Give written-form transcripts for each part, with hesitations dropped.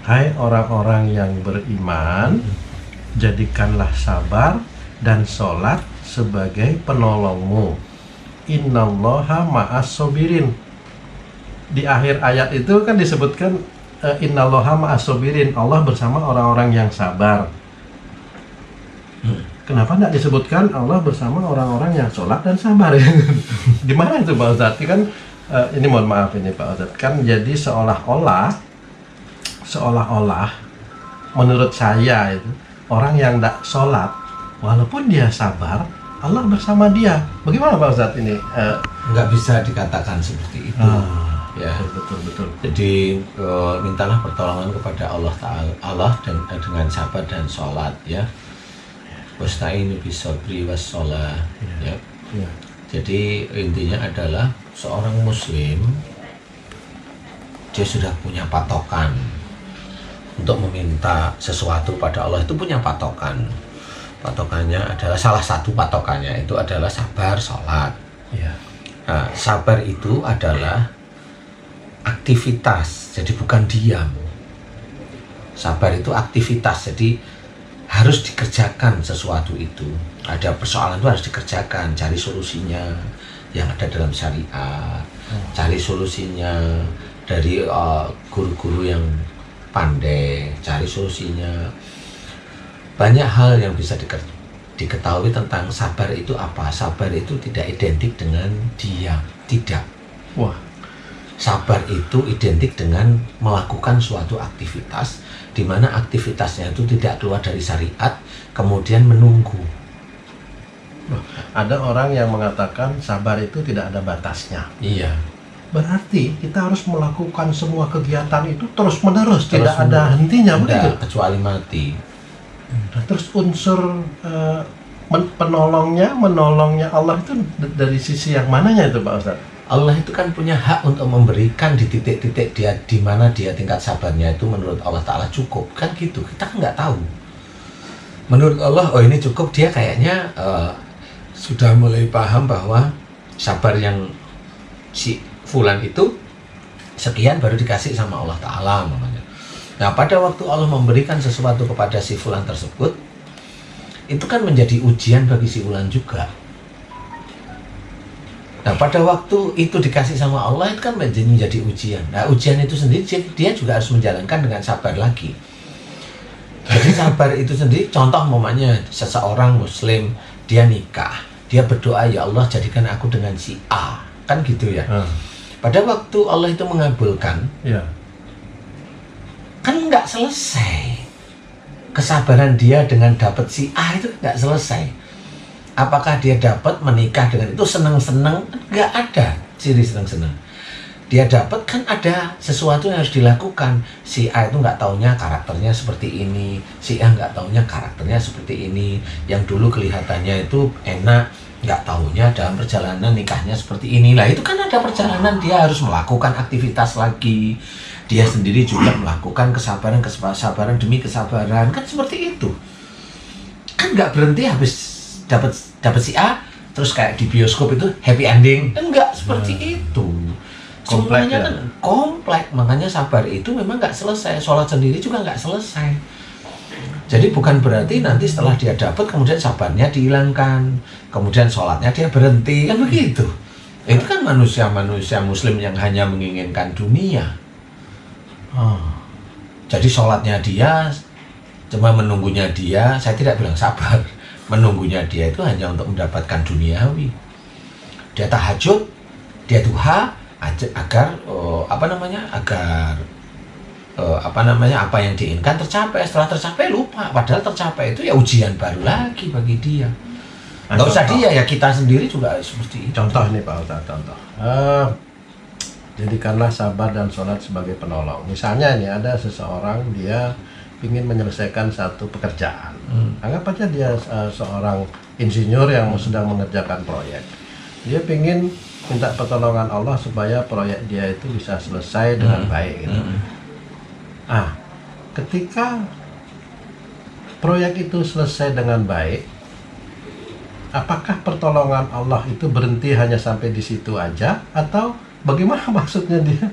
Hai orang-orang yang beriman, jadikanlah sabar dan sholat sebagai penolongmu. Innallaha ma'as sobirin. Di akhir ayat itu kan disebutkan innallaha ma'as sobirin, Allah bersama orang-orang yang sabar. Kenapa tidak disebutkan Allah bersama orang-orang yang sholat dan sabar? Di mana itu Pak Ustadz? Kan ini mohon maaf ini Pak Ustadz, kan jadi seolah-olah menurut saya itu orang yang tidak sholat walaupun dia sabar, Allah bersama dia. Bagaimana Pak Ustadz ini? Nggak bisa dikatakan seperti itu. Ya, betul. Jadi mintalah pertolongan kepada Allah Ta'ala, Allah dengan sabar dan sholat, ya. Wasta'inu bis-sabri was-shalah, ya. Jadi intinya adalah seorang muslim dia sudah punya patokan untuk meminta sesuatu pada Allah, itu punya patokan. Patokannya adalah, salah satu patokannya itu adalah sabar, sholat. Nah, sabar itu adalah aktivitas, jadi bukan diam. Sabar itu aktivitas, jadi harus dikerjakan sesuatu itu. Ada persoalan itu harus dikerjakan, cari solusinya yang ada dalam syariat, cari solusinya dari guru-guru yang pandai, cari solusinya. Banyak hal yang bisa diketahui tentang sabar itu apa. Sabar itu tidak identik dengan diam, tidak. Sabar itu identik dengan melakukan suatu aktivitas di mana aktivitasnya itu tidak keluar dari syariat, kemudian menunggu. Ada orang yang mengatakan sabar itu tidak ada batasnya. Iya. Berarti kita harus melakukan semua kegiatan itu terus-menerus, tidak ada hentinya, begitu? Kecuali mati. Nah, terus unsur menolongnya Allah itu dari sisi yang mananya itu Pak Ustadz? Allah itu kan punya hak untuk memberikan di titik-titik dia, di mana dia tingkat sabarnya itu menurut Allah Ta'ala cukup, kan gitu. Kita kan nggak tahu. Menurut Allah, oh ini cukup, dia kayaknya sudah mulai paham bahwa sabar yang si fulan itu sekian baru dikasih sama Allah Ta'ala namanya. Nah, pada waktu Allah memberikan sesuatu kepada si fulan tersebut, itu kan menjadi ujian bagi si fulan juga. Nah, pada waktu itu dikasih sama Allah, itu kan menjadi ujian. Nah, ujian itu sendiri dia juga harus menjalankan dengan sabar lagi. Jadi sabar itu sendiri, contoh umpamanya seseorang muslim, dia nikah, dia berdoa, ya Allah jadikan aku dengan si A, kan gitu ya. Pada waktu Allah itu mengabulkan, kan nggak selesai. Kesabaran dia dengan dapat si A itu nggak selesai. Apakah dia dapat menikah dengan itu senang-senang? Nggak ada ciri senang-senang. Dia dapat, kan ada sesuatu yang harus dilakukan. Si A itu nggak taunya karakternya seperti ini, si A nggak taunya karakternya seperti ini. Yang dulu kelihatannya itu enak, nggak taunya dalam perjalanan nikahnya seperti ini. Lah itu kan ada perjalanan, dia harus melakukan aktivitas lagi. Dia sendiri juga melakukan kesabaran demi kesabaran, kan seperti itu. Kan nggak berhenti habis dapat si A terus kayak di bioskop itu happy ending, enggak seperti itu. Komplek, semuanya kan komplek. Makanya sabar itu memang nggak selesai. Sholat sendiri juga nggak selesai. Jadi bukan berarti nanti setelah dia dapat kemudian sabarnya dihilangkan, kemudian sholatnya dia berhenti, kan begitu. Itu kan manusia muslim yang hanya menginginkan dunia. Jadi sholatnya dia cuma menunggunya dia, saya tidak bilang sabar. Menunggunya dia itu hanya untuk mendapatkan duniawi. Dia tahajud, dia duha agar apa yang diinginkan tercapai. Setelah tercapai lupa, padahal tercapai itu ya ujian baru lagi bagi dia. Nggak usah dia, ya kita sendiri juga seperti itu. Contoh nih Pak Ustadz, contoh. Jadikanlah sabar dan sholat sebagai penolong. Misalnya nih ada seseorang, dia ingin menyelesaikan satu pekerjaan. Anggap aja dia seorang insinyur yang sedang mengerjakan proyek. Dia ingin minta pertolongan Allah supaya proyek dia itu bisa selesai dengan baik gitu. Ketika proyek itu selesai dengan baik, apakah pertolongan Allah itu berhenti hanya sampai di situ aja, atau bagaimana maksudnya dia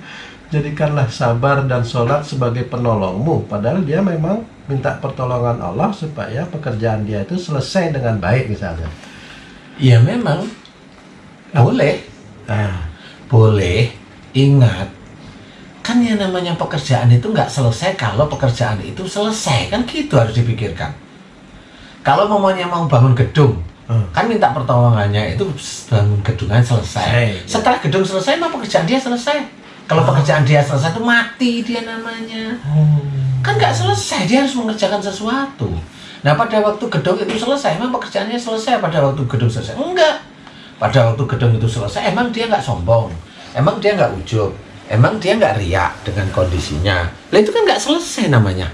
jadikanlah sabar dan sholat sebagai penolongmu. Padahal dia memang minta pertolongan Allah supaya pekerjaan dia itu selesai dengan baik misalnya. Ya memang boleh. Boleh. Ingat, kan yang namanya pekerjaan itu nggak selesai kalau pekerjaan itu selesai. Kan gitu harus dipikirkan. Kalau mau bangun gedung, kan minta pertolongannya itu bangun gedungan selesai. Setelah gedung selesai, mah pekerjaan dia selesai. Kalau pekerjaan dia selesai itu mati dia namanya. Kan nggak selesai, dia harus mengerjakan sesuatu. Nah pada waktu gedung itu selesai, emang pekerjaannya selesai pada waktu gedung selesai? Enggak. Pada waktu gedung itu selesai, emang dia nggak sombong, emang dia nggak ujub, emang dia nggak riak dengan kondisinya. Lah itu kan nggak selesai namanya.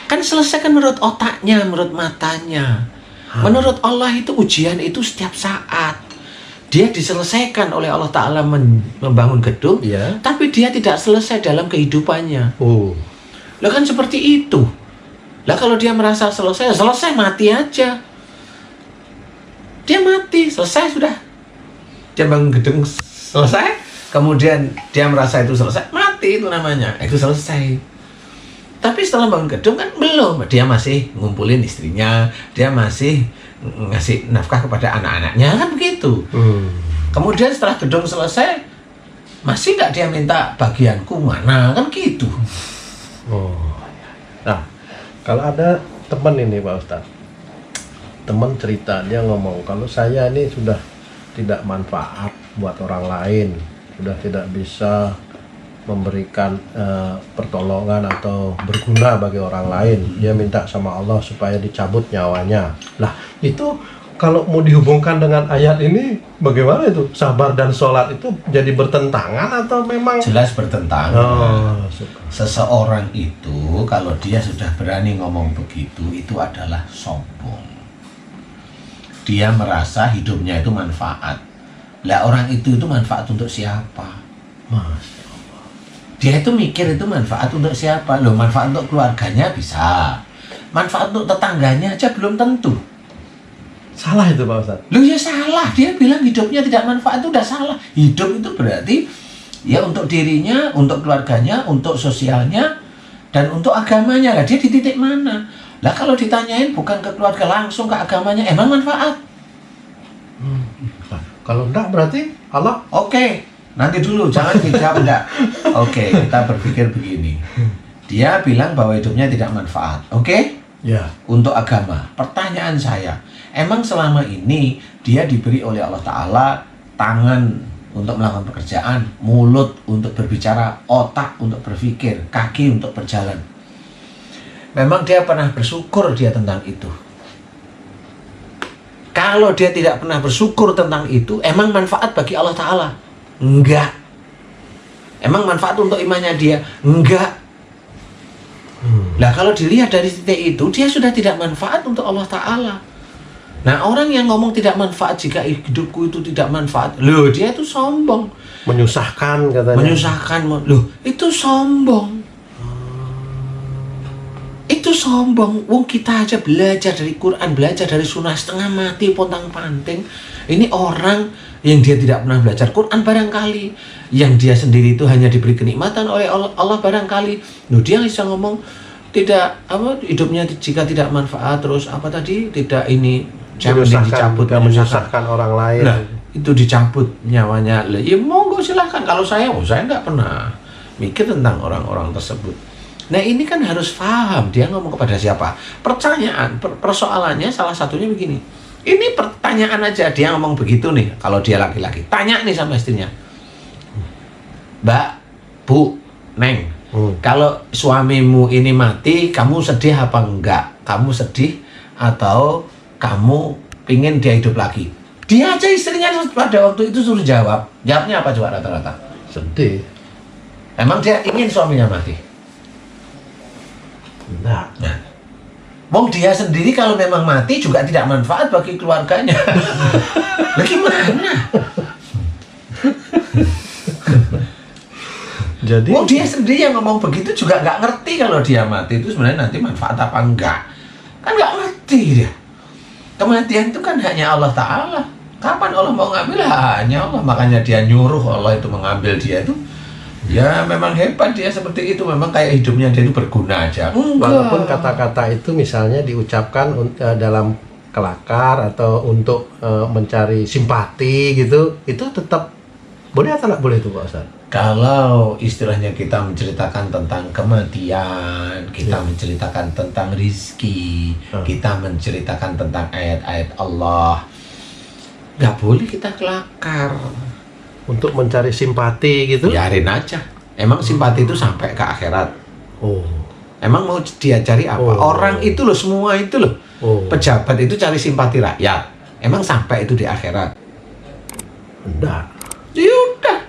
Kan selesai kan menurut otaknya, menurut matanya. Menurut Allah itu ujian itu setiap saat. Dia diselesaikan oleh Allah Ta'ala membangun gedung, tapi dia tidak selesai dalam kehidupannya. Lah kan seperti itu. Lah kalau dia merasa selesai, selesai mati aja. Dia mati, selesai sudah. Dia bangun gedung selesai, kemudian dia merasa itu selesai, mati itu namanya. Itu selesai. Tapi setelah bangun gedung kan belum. Dia masih ngumpulin istrinya, dia masih ngasih nafkah kepada anak-anaknya, kan begitu. Kemudian setelah gedung selesai, masih nggak dia minta bagianku mana, kan gitu. Nah, kalau ada teman ini Pak Ustadz, teman cerita, dia ngomong kalau saya ini sudah tidak manfaat buat orang lain, sudah tidak bisa memberikan pertolongan atau berguna bagi orang lain, dia minta sama Allah supaya dicabut nyawanya. Lah itu kalau mau dihubungkan dengan ayat ini bagaimana itu? Sabar dan sholat itu jadi bertentangan atau memang? Jelas bertentangan. Seseorang itu kalau dia sudah berani ngomong begitu, itu adalah sombong. Dia merasa hidupnya itu manfaat. Lah orang itu manfaat untuk siapa? Mas, dia itu mikir itu manfaat untuk siapa? Loh, manfaat untuk keluarganya bisa. Manfaat untuk tetangganya aja belum tentu. salah itu Pak Ustadz. Loh ya salah, dia bilang hidupnya tidak manfaat itu udah salah. Hidup itu berarti ya untuk dirinya, untuk keluarganya, untuk sosialnya, dan untuk agamanya. Lah dia di titik mana? Lah kalau ditanyain bukan ke keluarga, langsung ke agamanya, emang manfaat? Kalau enggak berarti Allah. Oke, nanti dulu, jangan dijawab enggak. Oke, kita berpikir begini. Dia bilang bahwa hidupnya tidak manfaat. Oke? Ya. Untuk agama. Pertanyaan saya, emang selama ini dia diberi oleh Allah Ta'ala tangan untuk melakukan pekerjaan, mulut untuk berbicara, otak untuk berpikir, kaki untuk berjalan. Memang dia pernah bersyukur dia tentang itu? Kalau dia tidak pernah bersyukur tentang itu, emang manfaat bagi Allah Ta'ala? Enggak. Emang manfaat untuk imannya dia? Enggak. Nah kalau dilihat dari titik itu, dia sudah tidak manfaat untuk Allah Ta'ala. Nah orang yang ngomong tidak manfaat jika hidupku itu tidak manfaat, loh dia itu sombong. Menyusahkan katanya. Menyusahkan, loh itu sombong. Itu sombong. Wong kita aja belajar dari Quran, belajar dari sunnah setengah mati, pontang-panting. Ini orang yang dia tidak pernah belajar Quran barangkali, yang dia sendiri itu hanya diberi kenikmatan oleh Allah barangkali. Loh dia bisa ngomong tidak apa hidupnya jika tidak manfaat, terus apa tadi tidak ini dicabut, menyusahkan orang lain. Nah itu dicabut nyawanya. Lah ya monggo silahkan. Kalau saya nggak pernah mikir tentang orang-orang tersebut. Nah ini kan harus paham dia ngomong kepada siapa. Persoalannya salah satunya begini. Ini pertanyaan aja, dia ngomong begitu nih. Kalau dia laki-laki, tanya nih sama istrinya, Mbak, Bu, Neng, kalau suamimu ini mati, kamu sedih apa enggak? Kamu sedih atau kamu pingin dia hidup lagi? Dia aja istrinya pada waktu itu suruh jawab. Jawabnya apa coba rata-rata? Sedih. Emang dia ingin suaminya mati? Nah. Wong dia sendiri kalau memang mati juga tidak manfaat bagi keluarganya. Lah gimana? Jadi Wong dia sendiri yang ngomong begitu juga nggak ngerti kalau dia mati itu sebenarnya nanti manfaat apa enggak. Kan nggak ngerti dia. Kematian itu kan hanya Allah Ta'ala. Kapan Allah mau ngambil? Hanya Allah. Makanya dia nyuruh Allah itu mengambil dia itu Ya memang hebat dia seperti itu, memang kayak hidupnya dia itu berguna aja. Walaupun kata-kata itu misalnya diucapkan dalam kelakar atau untuk mencari simpati gitu, itu tetap boleh atau nggak boleh itu Pak Ustaz? Kalau istilahnya kita menceritakan tentang kematian, kita menceritakan tentang rizki, kita menceritakan tentang ayat-ayat Allah, nggak boleh kita kelakar. Untuk mencari simpati gitu? Biarin aja. Emang simpati itu sampai ke akhirat. Oh. Emang mau dia cari apa? Oh. Orang itu loh, semua itu loh. Oh. Pejabat itu cari simpati rakyat. Emang sampai itu di akhirat? Enggak. Ya udah.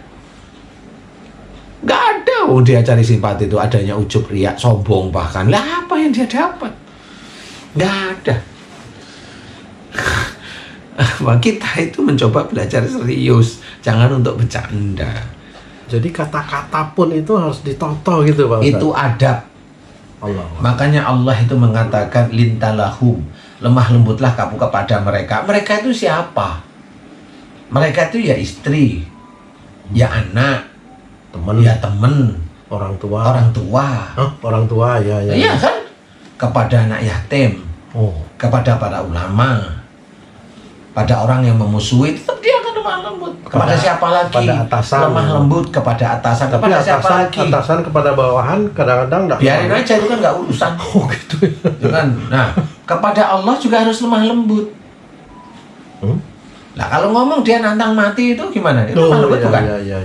Nggak ada dia cari simpati itu, adanya ujub, riak, sombong bahkan. Lah apa yang dia dapat? Nggak ada. Kita itu mencoba belajar serius, jangan untuk bercanda. Jadi kata-kata pun itu harus ditoto gitu Pak Ustaz? Itu adab. Allah. Makanya Allah itu mengatakan lintalahum, lemah lembutlah kamu kepada mereka. Mereka itu siapa? Mereka itu ya istri, ya anak, Teman, ya teman, orang tua. orang tua. Hah? Orang tua, ya. Iya kan? Kepada anak yatim, Oh. kepada para ulama, pada orang yang memusuhi, tetap dia akan lemah lembut. Kepada siapa lagi? Kepada atasan. Lemah lembut kepada atasan. Tapi Kepada siapa atasan, lagi? atasan kepada bawahan kadang-kadang enggak. Biarin aja, itu kan nggak urusan. Oh gitu ya. Itu kan. Nah, kepada Allah juga harus lemah lembut. Nah, kalau ngomong dia nantang mati itu gimana? Itu lemah lembut bukan? Iya.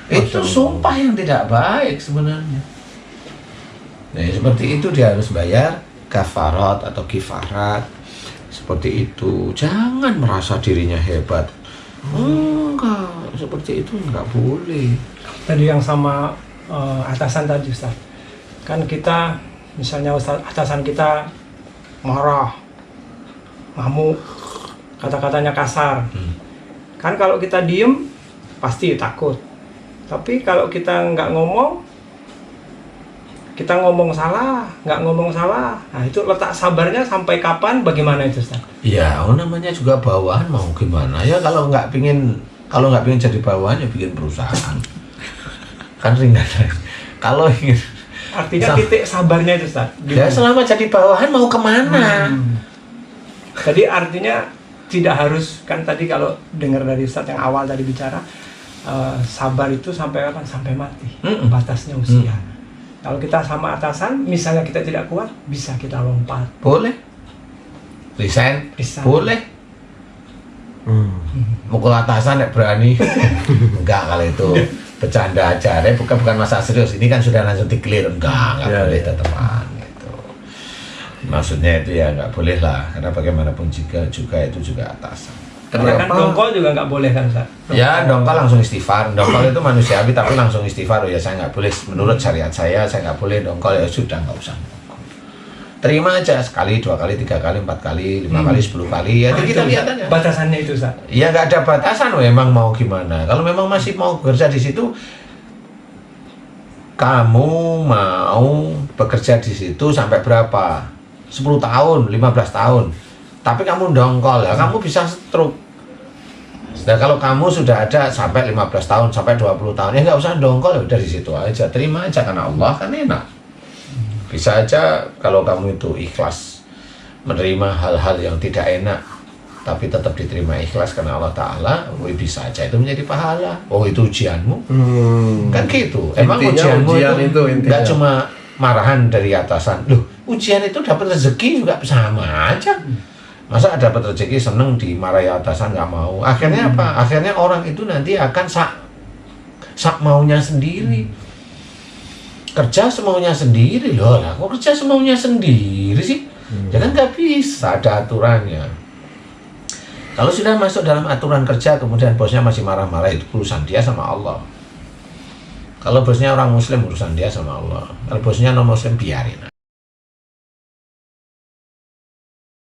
Itu Masya Allah. sumpah yang tidak baik sebenarnya. Nah, seperti itu dia harus bayar kafarat atau kifarat. Seperti itu. Jangan merasa dirinya hebat. Enggak, seperti itu enggak boleh. Tadi yang sama atasan tadi Ustaz. Kan kita misalnya Ustaz, atasan kita marah, ngamuk, kata-katanya kasar. Kan kalau kita diem pasti takut. Tapi kalau kita nggak ngomong, kita ngomong salah, nggak ngomong salah. Nah itu letak sabarnya sampai kapan? Bagaimana itu Ustaz? Ya, namanya juga bawahan mau gimana ya, kalau nggak pingin jadi bawahan ya bikin perusahaan. Kan ringan. Kalau ingin Artinya titik sabarnya itu Ustaz. ya selama jadi bawahan mau kemana? Jadi artinya tidak harus, kan tadi kalau dengar dari Ustaz yang awal tadi bicara, sabar itu sampai kapan? Sampai mati. Batasnya usia. Kalau kita sama atasan, misalnya kita tidak kuat, bisa kita lompat. Boleh. Resign? Bisa. Boleh. Mukul atasan nek berani. Enggak, kalau itu bercanda aja. Bukan masalah serius. Ini kan sudah langsung di-clear. Enggak Ya, boleh ya. tetepan gitu. Maksudnya itu ya enggak boleh lah. Karena bagaimanapun juga itu juga atasan. Karena kan dongkol juga nggak boleh kan Ustaz? Ya, dongkol langsung istighfar. Dongkol itu manusiawi tapi langsung istighfar. Oh ya, saya nggak boleh, menurut syariat saya nggak boleh dongkol. Ya sudah, nggak usah dongkol. Terima aja sekali, 2 kali, 3 kali, 4 kali, 5 kali, 10 kali. Ya kita lihat aja. Batasannya itu Ustaz. Ya nggak ada batasan. Emang mau gimana? Kalau memang masih mau bekerja di situ, kamu mau bekerja di situ sampai berapa? 10 tahun, 15 tahun. Tapi kamu dongkol ya, kamu bisa stroke. Nah kalau kamu sudah ada sampai 15 tahun, sampai 20 tahun, ya nggak usah dongkol, ya udah di situ aja, terima aja karena Allah kan enak. Bisa aja kalau kamu itu ikhlas menerima hal-hal yang tidak enak, tapi tetap diterima ikhlas karena Allah Ta'ala, bisa aja itu menjadi pahala. Oh itu ujianmu, kan gitu. Emang Intinya ujianmu ujian itu intinya. nggak cuma marahan dari atasan. Loh, ujian itu dapat rezeki juga sama aja. Masa dapat rezeki seneng dimarahi atasan nggak mau? Akhirnya apa? Akhirnya orang itu nanti akan sak maunya sendiri. Kerja semaunya sendiri loh. Lah kok kerja semaunya sendiri sih? Ya kan nggak bisa, ada aturannya. Kalau sudah masuk dalam aturan kerja kemudian bosnya masih marah-marah, itu urusan dia sama Allah. Kalau bosnya orang muslim urusan dia sama Allah. Kalau bosnya non muslim biarin.